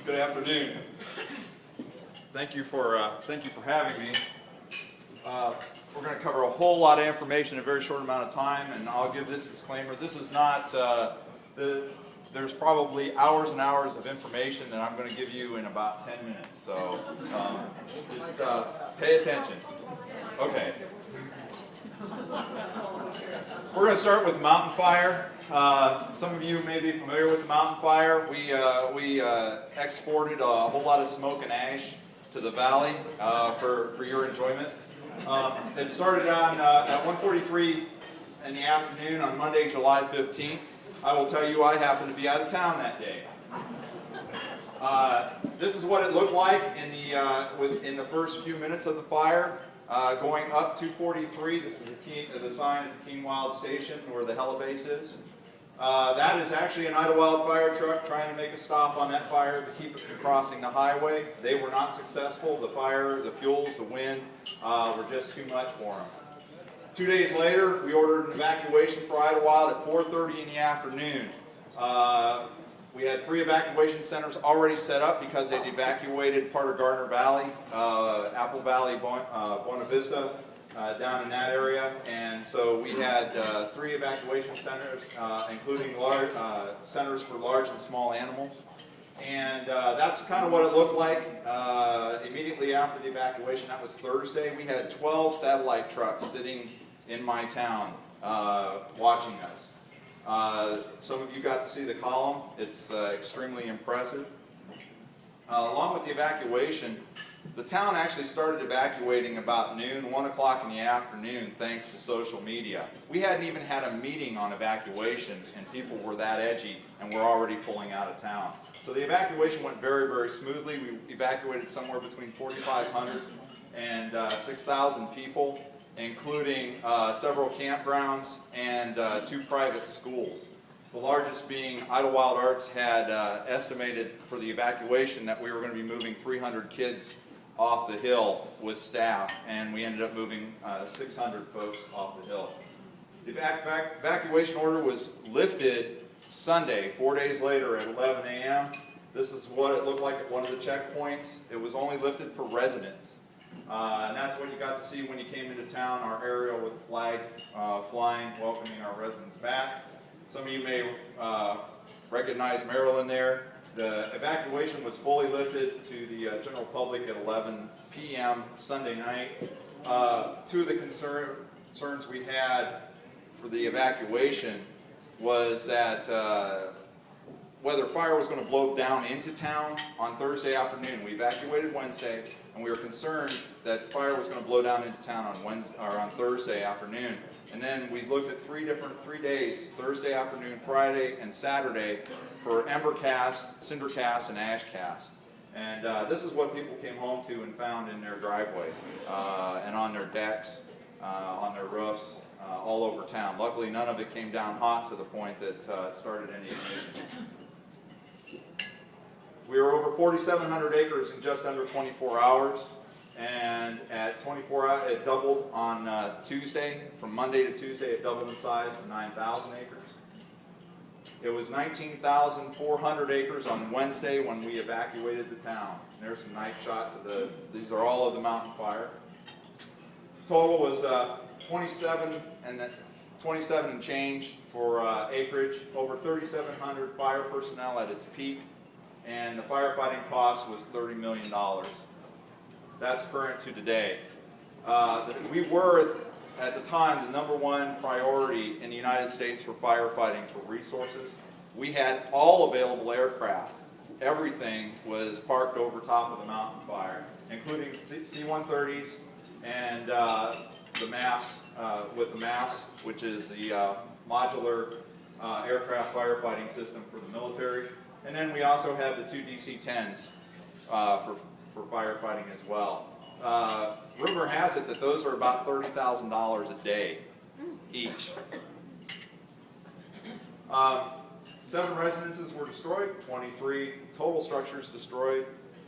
Good afternoon. Thank you for having me. We're going to cover a whole lot of information in a very short amount of time, and I'll give this disclaimer. This is not there's probably hours and hours of information that I'm going to give you in about 10 minutes. So just pay attention. Okay. We're going to start with mountain fire. Some of you may be familiar with the mountain fire. We exported a whole lot of smoke and ash to the valley for your enjoyment. It started on at 1:43 in the afternoon on Monday, July 15th. I will tell you, I happened to be out of town that day. This is what it looked like in the first few minutes of the fire. Going up 243, this is the sign at the Idyllwild station where the helibase is. That is actually an Idyllwild fire truck trying to make a stop on that fire to keep it from crossing the highway. They were not successful. The fire, the fuels, the wind were just too much for them. 2 days later, we ordered an evacuation for Idyllwild at 4:30 in the afternoon. We had 3 evacuation centers already set up because they'd evacuated part of Gardner Valley, Apple Valley, Buena Vista, down in that area. And so we had 3 evacuation centers, including large centers for large and small animals. And that's kind of what it looked like immediately after the evacuation. That was Thursday. We had 12 satellite trucks sitting in my town watching us. Some of you got to see the column. It's extremely impressive. Along with the evacuation, the town actually started evacuating about noon, 1 o'clock in the afternoon, thanks to social media. We hadn't even had a meeting on evacuation, and people were that edgy, and were already pulling out of town. So the evacuation went very, very smoothly. We evacuated somewhere between 4,500 and 6,000 people, including several campgrounds and 2 private schools. The largest being Idyllwild Arts had estimated for the evacuation that we were going to be moving 300 kids off the hill with staff, and we ended up moving 600 folks off the hill. The evacuation order was lifted Sunday, 4 days later at 11 a.m. This is what it looked like at one of the checkpoints. It was only lifted for residents. And that's what you got to see when you came into town, our aerial with the flag flying, welcoming our residents back. Some of you may recognize Maryland there. The evacuation was fully lifted to the general public at 11 p.m. Sunday night. 2 of the concerns we had for the evacuation was that whether fire was going to blow down into town on Thursday afternoon. We evacuated Wednesday, and we were concerned that fire was going to blow down into town on Thursday afternoon. And then we looked at 3 days, Thursday afternoon, Friday, and Saturday, for ember cast, cinder cast, and ash cast. And this is what people came home to and found in their driveway, and on their decks, on their roofs, all over town. Luckily, none of it came down hot to the point that it started any ignitions. We were over 4,700 acres in just under 24 hours. And at 24 hours, it doubled on Tuesday. From Monday to Tuesday, it doubled in size to 9,000 acres. It was 19,400 acres on Wednesday when we evacuated the town. And there's some nice shots of these are all of the mountain fire. Total was 27 and change for acreage, over 3,700 fire personnel at its peak, and the firefighting cost was $30 million. That's current to today. We were, at the time, the #1 priority in the United States for firefighting for resources. We had all available aircraft. Everything was parked over top of the mountain fire, including C-130s and the MAFs, with the MAFs, which is the modular aircraft firefighting system for the military. And then we also had the 2 DC-10s for firefighting as well. Rumor has it that those are about $30,000 a day each. 7 residences were destroyed, 23 total structures destroyed,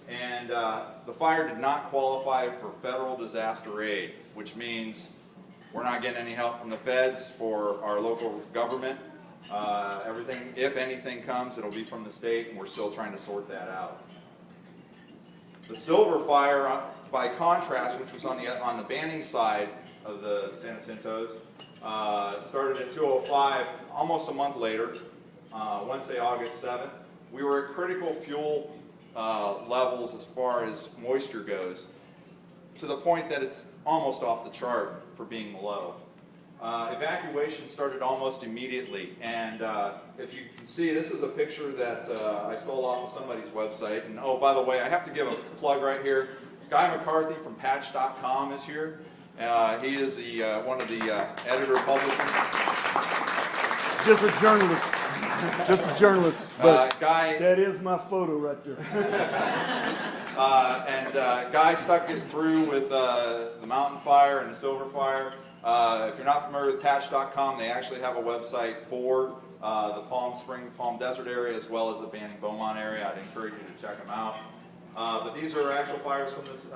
and the fire did not qualify for federal disaster aid, which means we're not getting any help from the feds for our local government. Everything, if anything comes, it'll be from the state, and we're still trying to sort that out. The silver fire, by contrast, which was on the Banning side of the San Jacintos, started at 2:05, almost a month later, Wednesday, August 7th. We were at critical fuel levels as far as moisture goes, to the point that it's almost off the chart for being low. Evacuation started almost immediately, and if you can see, this is a picture that I stole off of somebody's website. And oh, by the way, I have to give a plug right here. Guy McCarthy from Patch.com is here. He is one of the editor-publishers. Just a journalist. Just a journalist. But Guy, that is my photo right there. Guy stuck it through with the mountain fire and the silver fire. If you're not familiar with Patch.com, they actually have a website for the Palm Springs, Palm Desert area, as well as the Banning Beaumont area. I'd encourage you to check them out. But these are actual fires from this,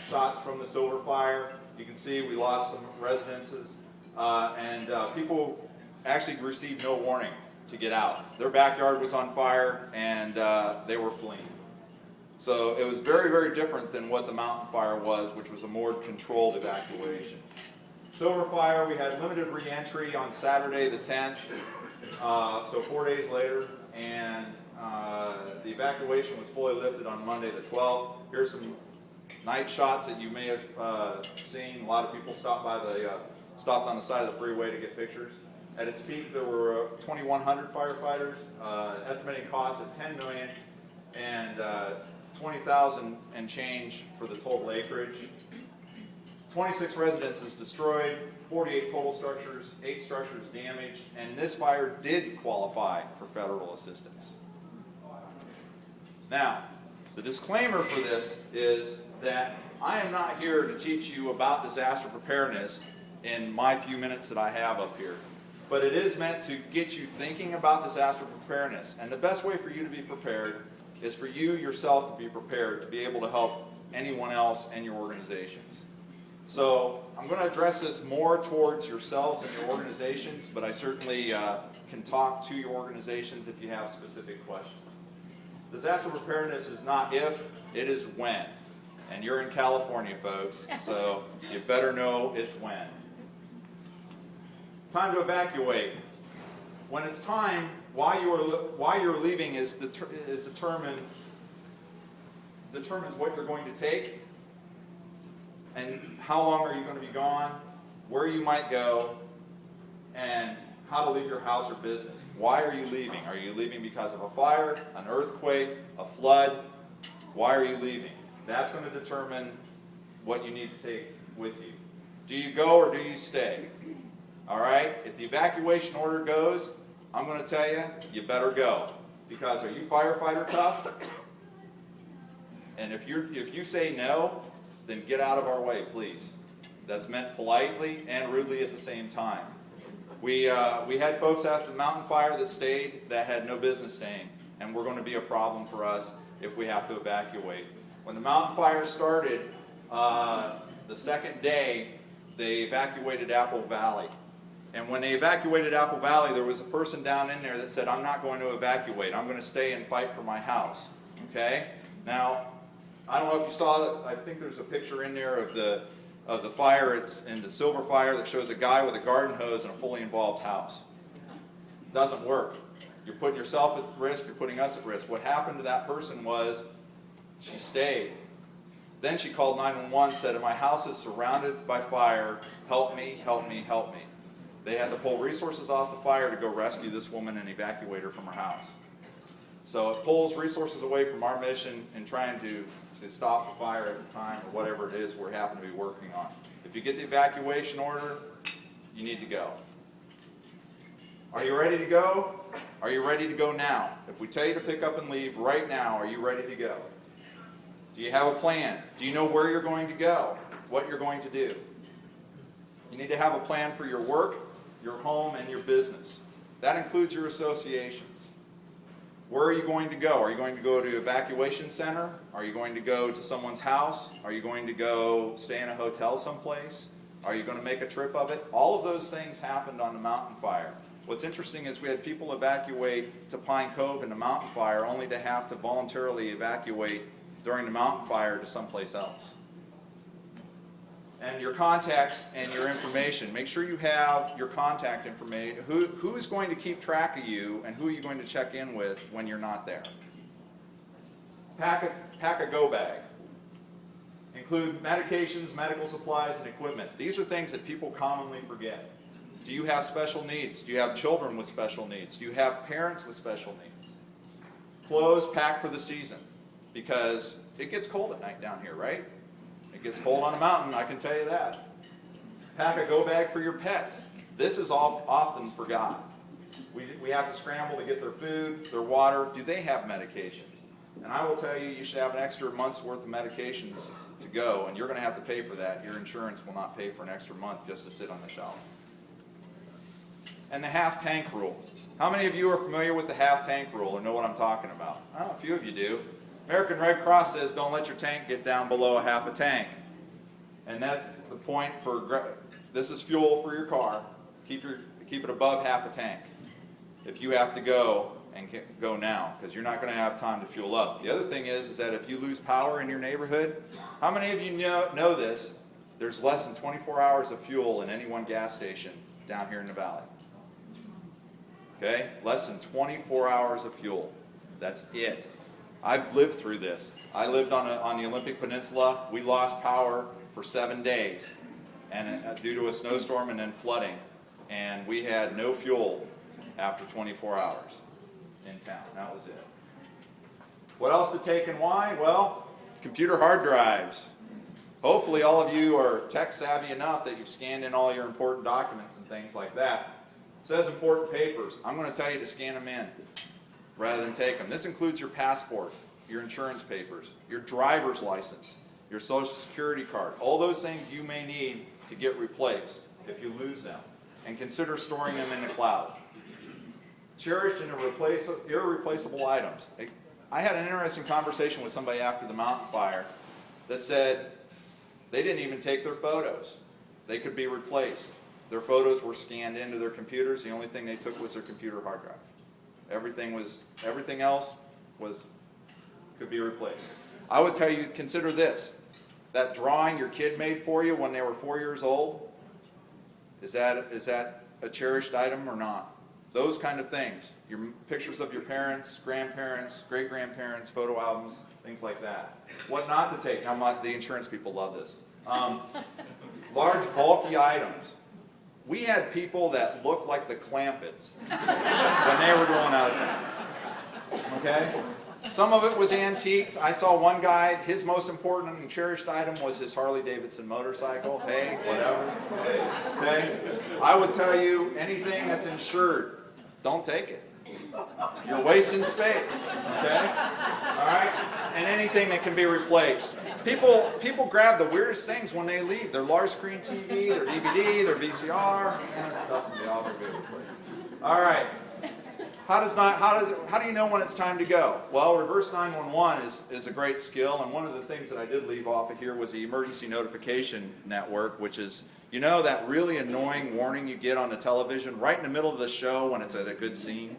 shots from the silver fire. You can see we lost some residences, and people actually received no warning to get out. Their backyard was on fire, and they were fleeing. So it was very, very different than what the mountain fire was, which was a more controlled evacuation. Silver fire, we had limited re-entry on Saturday the 10th, so 4 days later, and the evacuation was fully lifted on Monday the 12th. Here's some night shots that you may have seen. A lot of people stopped on the side of the freeway to get pictures. At its peak, there were 2,100 firefighters, estimating cost of $10 million and 20,000 and change for the total acreage. 26 residences destroyed, 48 total structures, 8 structures damaged, and this fire did qualify for federal assistance. Now, the disclaimer for this is that I am not here to teach you about disaster preparedness in my few minutes that I have up here. But it is meant to get you thinking about disaster preparedness. And the best way for you to be prepared is for you yourself to be prepared to be able to help anyone else and your organizations. So I'm going to address this more towards yourselves and your organizations, but I certainly can talk to your organizations if you have specific questions. Disaster preparedness is not if, it is when. And you're in California, folks, so you better know it's when. Time to evacuate. When it's time, why you're leaving determines what you're going to take, and how long are you going to be gone, where you might go, and how to leave your house or business. Why are you leaving? Are you leaving because of a fire, an earthquake, a flood? Why are you leaving? That's going to determine what you need to take with you. Do you go or do you stay? All right? If the evacuation order goes, I'm going to tell you, you better go. Because are you firefighter tough? And if you say no, then get out of our way, please. That's meant politely and rudely at the same time. We had folks after the mountain fire that stayed that had no business staying, and we're going to be a problem for us if we have to evacuate. When the mountain fire started, the second day, they evacuated Apple Valley. And when they evacuated Apple Valley, there was a person down in there that said, I'm not going to evacuate. I'm going to stay and fight for my house. Okay? Now, I don't know if you saw, I think there's a picture in there of the fire. It's in the silver fire that shows a guy with a garden hose in a fully involved house. Doesn't work. You're putting yourself at risk. You're putting us at risk. What happened to that person was she stayed. Then she called 911, said, my house is surrounded by fire. Help me, help me, help me. They had to pull resources off the fire to go rescue this woman and evacuate her from her house. So it pulls resources away from our mission in trying to stop the fire at the time, or whatever it is we happen to be working on. If you get the evacuation order, you need to go. Are you ready to go? Are you ready to go now? If we tell you to pick up and leave right now, are you ready to go? Do you have a plan? Do you know where you're going to go? What you're going to do? You need to have a plan for your work, your home, and your business. That includes your associations. Where are you going to go? Are you going to go to an evacuation center? Are you going to go to someone's house? Are you going to go stay in a hotel someplace? Are you going to make a trip of it? All of those things happened on the mountain fire. What's interesting is we had people evacuate to Pine Cove in the mountain fire only to have to voluntarily evacuate during the mountain fire to someplace else. And your contacts and your information. Make sure you have your contact information. Who's going to keep track of you, and who are you going to check in with when you're not there? Pack a go bag. Include medications, medical supplies, and equipment. These are things that people commonly forget. Do you have special needs? Do you have children with special needs? Do you have parents with special needs? Clothes packed for the season, because it gets cold at night down here, right? It gets cold on the mountain, I can tell you that. Pack a go bag for your pets. This is often forgotten. We have to scramble to get their food, their water. Do they have medications? And I will tell you, you should have an extra month's worth of medications to go, and you're going to have to pay for that. Your insurance will not pay for an extra month just to sit on the shelf. And the half tank rule. How many of you are familiar with the half tank rule or know what I'm talking about? Oh, a few of you do. American Red Cross says don't let your tank get down below a half a tank. And that's the point for, this is fuel for your car. Keep it above half a tank. If you have to go, and go now, because you're not going to have time to fuel up. The other thing is that if you lose power in your neighborhood, how many of you know this? There's less than 24 hours of fuel in any one gas station down here in the valley. Okay? Less than 24 hours of fuel. That's it. I've lived through this. I lived on the Olympic Peninsula. We lost power for 7 days and due to a snowstorm and then flooding. And we had no fuel after 24 hours in town. That was it. What else to take and why? Well, computer hard drives. Hopefully all of you are tech savvy enough that you've scanned in all your important documents and things like that. It says important papers. I'm going to tell you to scan them in rather than take them. This includes your passport, your insurance papers, your driver's license, your social security card, all those things you may need to get replaced if you lose them. And consider storing them in the cloud. Cherished and irreplaceable items. I had an interesting conversation with somebody after the mountain fire that said they didn't even take their photos. They could be replaced. Their photos were scanned into their computers. The only thing they took was their computer hard drive. Everything else could be replaced. I would tell you, consider this. That drawing your kid made for you when they were 4 years old, is that a cherished item or not? Those kind of things. Your pictures of your parents, grandparents, great-grandparents, photo albums, things like that. What not to take. Now, the insurance people love this. Large, bulky items. We had people that looked like the Clampets when they were going out of town. Okay? Some of it was antiques. I saw one guy, his most important and cherished item was his Harley-Davidson motorcycle. Hey, whatever. Okay? I would tell you, anything that's insured, don't take it. You're wasting space. Okay? All right? And anything that can be replaced. People grab the weirdest things when they leave. Their large screen TV, their DVD, their VCR, and that stuff can be all very good replaced. All right. How do you know when it's time to go? Well, reverse 911 is a great skill, and one of the things that I did leave off of here was the emergency notification network, which is, you know, that really annoying warning you get on the television right in the middle of the show when it's at a good scene?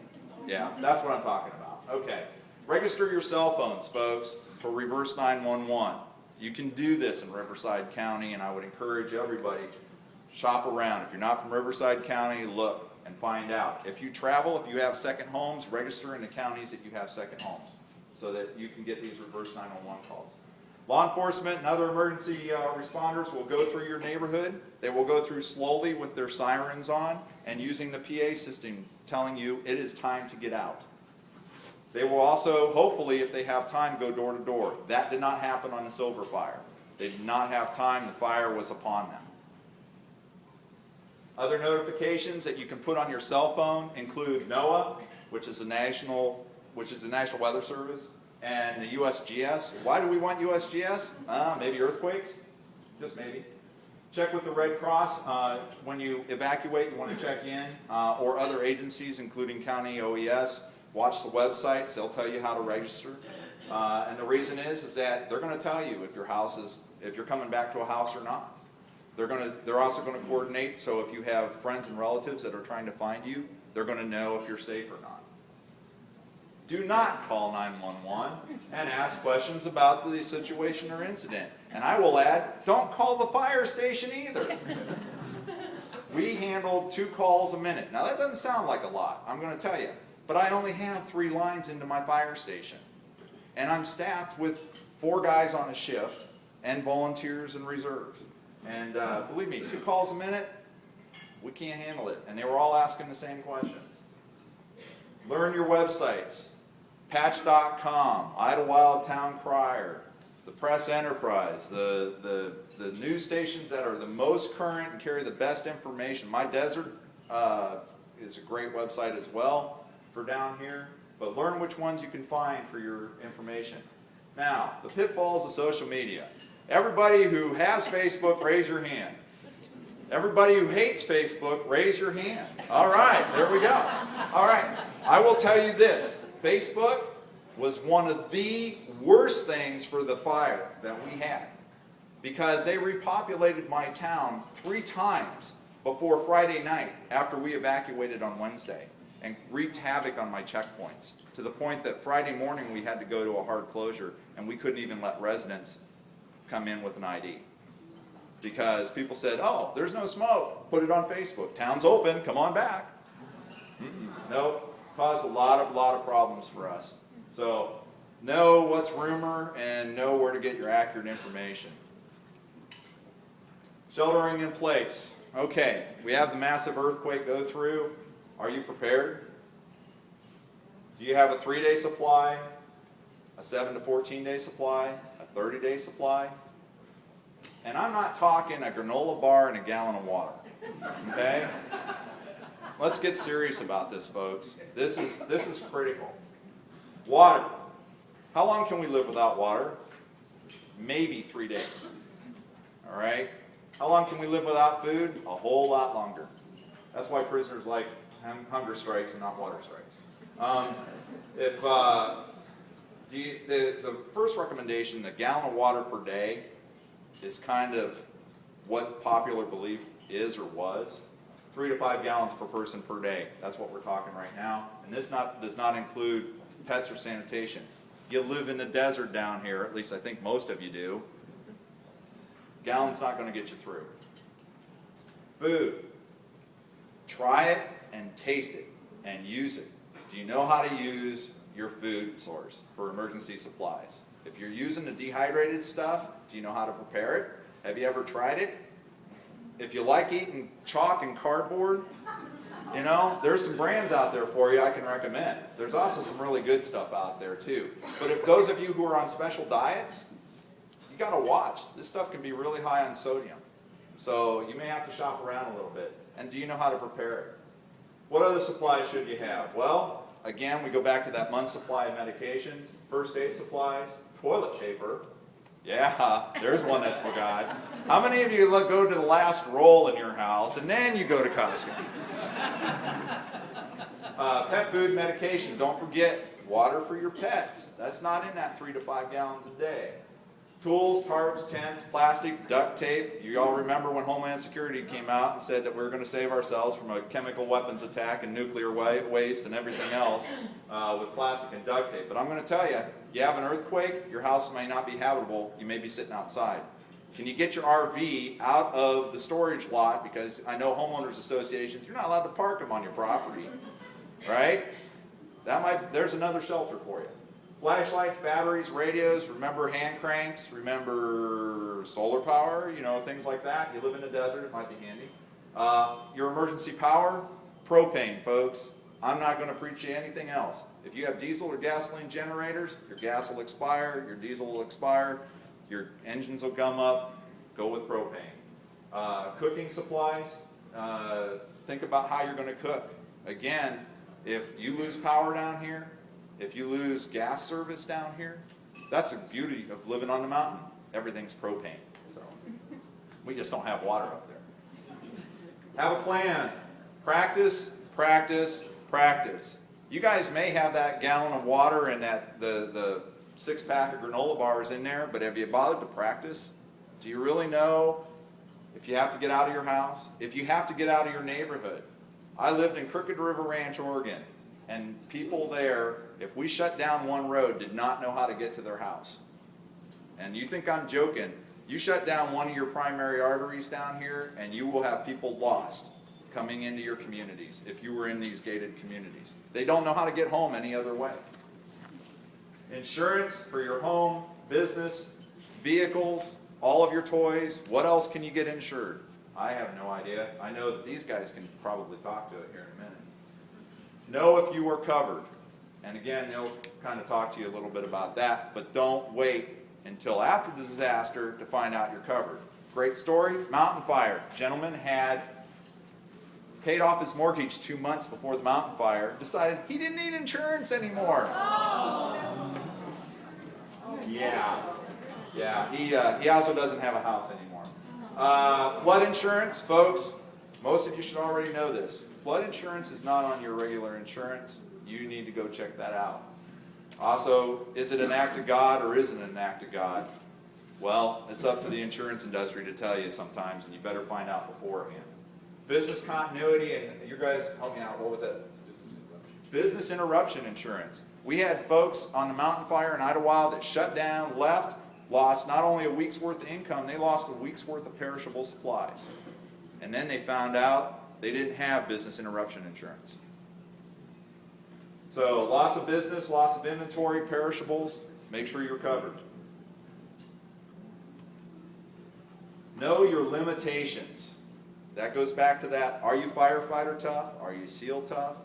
Yeah, that's what I'm talking about. Okay. Register your cell phones, folks, for reverse 911. You can do this in Riverside County, and I would encourage everybody, shop around. If you're not from Riverside County, look and find out. If you travel, if you have second homes, register in the counties that you have second homes so that you can get these reverse 911 calls. Law enforcement and other emergency responders will go through your neighborhood. They will go through slowly with their sirens on and using the PA system telling you it is time to get out. They will also, hopefully, if they have time, go door to door. That did not happen on the Silver Fire. They did not have time. The fire was upon them. Other notifications that you can put on your cell phone include NOAA, which is the National Weather Service, and the USGS. Why do we want USGS? Maybe earthquakes, just maybe. Check with the Red Cross. When you evacuate, you want to check in, or other agencies, including county OES. Watch the websites. They'll tell you how to register. And the reason is that they're going to tell you if you're coming back to a house or not. They're also going to coordinate, so if you have friends and relatives that are trying to find you, they're going to know if you're safe or not. Do not call 911 and ask questions about the situation or incident. And I will add, don't call the fire station either. We handled 2 calls a minute. Now that doesn't sound like a lot, I'm going to tell you. But I only have 3 lines into my fire station. And I'm staffed with 4 guys on a shift and volunteers and reserves. And believe me, 2 calls a minute, we can't handle it. And they were all asking the same questions. Learn your websites. Patch.com, Idyllwild Town Crier, the Press Enterprise, the news stations that are the most current and carry the best information. My Desert is a great website as well for down here, but learn which ones you can find for your information. Now, the pitfalls of social media. Everybody who has Facebook, raise your hand. Everybody who hates Facebook, raise your hand. All right, there we go. All right, I will tell you this. Facebook was one of the worst things for the fire that we had because they repopulated my town 3 times before Friday night after we evacuated on Wednesday and wreaked havoc on my checkpoints to the point that Friday morning we had to go to a hard closure and we couldn't even let residents come in with an ID because people said, oh, there's no smoke, put it on Facebook, town's open, come on back. Nope. Caused a lot of problems for us. So know what's rumor and know where to get your accurate information. Sheltering in place. Okay, we have the massive earthquake go through. Are you prepared? Do you have a 3-day supply, a 7 to 14-day supply, a 30-day supply? And I'm not talking a granola bar and a gallon of water. Okay? Let's get serious about this, folks. This is critical. Water. How long can we live without water? Maybe 3 days. All right? How long can we live without food? A whole lot longer. That's why prisoners like hunger strikes and not water strikes. The first recommendation, the gallon of water per day, is kind of what popular belief is or was. 3 to 5 gallons per person per day. That's what we're talking right now. And this does not include pets or sanitation. You live in the desert down here, at least I think most of you do. Gallon's not going to get you through. Food. Try it and taste it and use it. Do you know how to use your food source for emergency supplies? If you're using the dehydrated stuff, do you know how to prepare it? Have you ever tried it? If you like eating chalk and cardboard, you know, there's some brands out there for you I can recommend. There's also some really good stuff out there too. But if those of you who are on special diets, you got to watch. This stuff can be really high on sodium. So you may have to shop around a little bit. And do you know how to prepare it? What other supplies should you have? Well, again, we go back to that month's supply of medications, first aid supplies, toilet paper. Yeah, there's one that's forgot. How many of you go to the last roll in your house and then you go to Costco? Pet food, medication. Don't forget water for your pets. That's not in that 3 to 5 gallons a day. Tools, tarps, tents, plastic, duct tape. You all remember when Homeland Security came out and said that we were going to save ourselves from a chemical weapons attack and nuclear waste and everything else with plastic and duct tape. But I'm going to tell you, you have an earthquake, your house may not be habitable, you may be sitting outside. Can you get your RV out of the storage lot? Because I know homeowners associations, you're not allowed to park them on your property, right? There's another shelter for you. Flashlights, batteries, radios, remember hand cranks, remember solar power, you know, things like that. You live in the desert, it might be handy. Your emergency power, propane, folks. I'm not going to preach you anything else. If you have diesel or gasoline generators, your gas will expire, your diesel will expire, your engines will gum up, go with propane. Cooking supplies, think about how you're going to cook. Again, if you lose power down here, if you lose gas service down here, that's the beauty of living on the mountain. Everything's propane. So we just don't have water up there. Have a plan. Practice, practice, practice. You guys may have that gallon of water and the 6-pack of granola bars in there, but have you bothered to practice? Do you really know if you have to get out of your house? If you have to get out of your neighborhood? I lived in Crooked River Ranch, Oregon, and people there if we shut down one road, did not know how to get to their house. And you think I'm joking, you shut down one of your primary arteries down here, and you will have people lost coming into your communities if you were in these gated communities. They don't know how to get home any other way. Insurance for your home, business, vehicles, all of your toys. What else can you get insured? I have no idea. I know that these guys can probably talk to it here in a minute. Know if you are covered. And again, they'll kind of talk to you a little bit about that, but don't wait until after the disaster to find out you're covered. Great story, mountain fire. Gentleman had paid off his mortgage 2 months before the mountain fire, decided he didn't need insurance anymore. Yeah, he also doesn't have a house anymore. Flood insurance, folks, most of you should already know this. Flood insurance is not on your regular insurance. You need to go check that out. Also, is it an act of God or isn't it an act of God? Well, it's up to the insurance industry to tell you sometimes, and you better find out beforehand. Business continuity, and you guys help me out, what was that? Business interruption insurance. We had folks on the mountain fire in Idyllwild that shut down, left, lost not only a week's worth of income, they lost a week's worth of perishable supplies. And then they found out they didn't have business interruption insurance. So loss of business, loss of inventory, perishables, make sure you're covered. Know your limitations. That goes back to that, are you firefighter tough? Are you SEAL tough?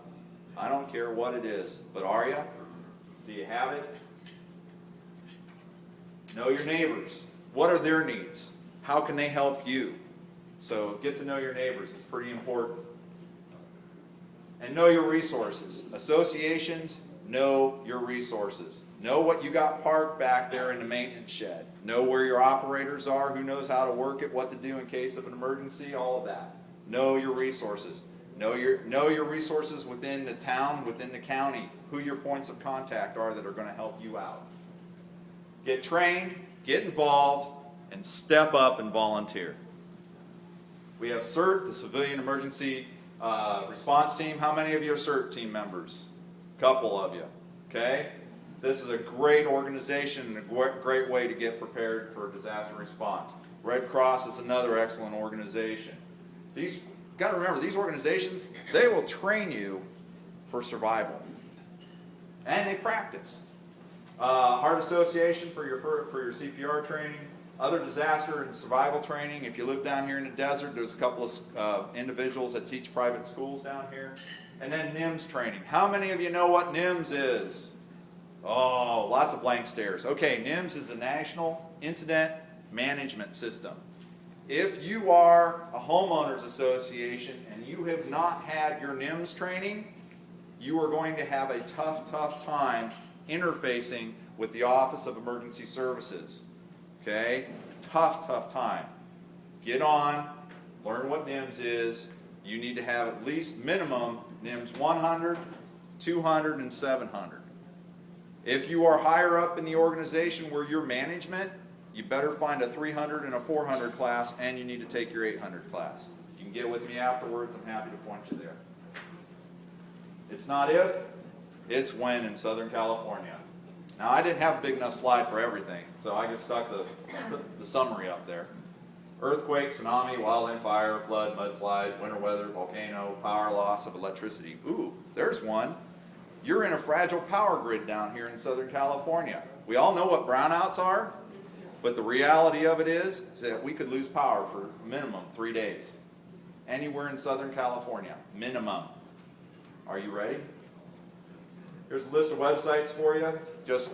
I don't care what it is, but are you? Do you have it? Know your neighbors. What are their needs? How can they help you? So get to know your neighbors. It's pretty important. And know your resources. Associations, know your resources. Know what you got parked back there in the maintenance shed. Know where your operators are, who knows how to work it, what to do in case of an emergency, all of that. Know your resources. Know your resources within the town, within the county, who your points of contact are that are going to help you out. Get trained, get involved, and step up and volunteer. We have CERT, the Civilian Emergency Response Team. How many of you are CERT team members? A couple of you, okay? This is a great organization and a great way to get prepared for disaster response. Red Cross is another excellent organization. These, got to remember, these organizations, they will train you for survival. And they practice. Heart Association for your CPR training, other disaster and survival training. If you live down here in the desert, there's a couple of individuals that teach private schools down here. And then NIMS training. How many of you know what NIMS is? Oh, lots of blank stares. Okay, NIMS is a National Incident Management System. If you are a homeowners association and you have not had your NIMS training, you are going to have a tough time interfacing with the Office of Emergency Services. Okay? Tough time. Get on, learn what NIMS is. You need to have at least minimum NIMS 100, 200, and 700. If you are higher up in the organization where you're management, you better find a 300 and a 400 class, and you need to take your 800 class. You can get with me afterwards. I'm happy to point you there. It's not if, it's when in Southern California. Now, I didn't have a big enough slide for everything, so I just stuck the summary up there. Earthquake, tsunami, wildland fire, flood, mudslide, winter weather, volcano, power loss of electricity. Ooh, there's one. You're in a fragile power grid down here in Southern California. We all know what brownouts are, but the reality of it is that we could lose power for minimum 3 days. Anywhere in Southern California, minimum. Are you ready? Here's a list of websites for you, just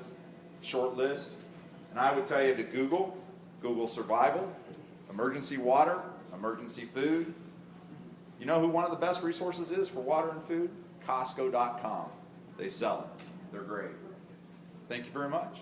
short list. And I would tell you to Google survival, emergency water, emergency food. You know who one of the best resources is for water and food? Costco.com. They sell it. They're great. Thank you very much.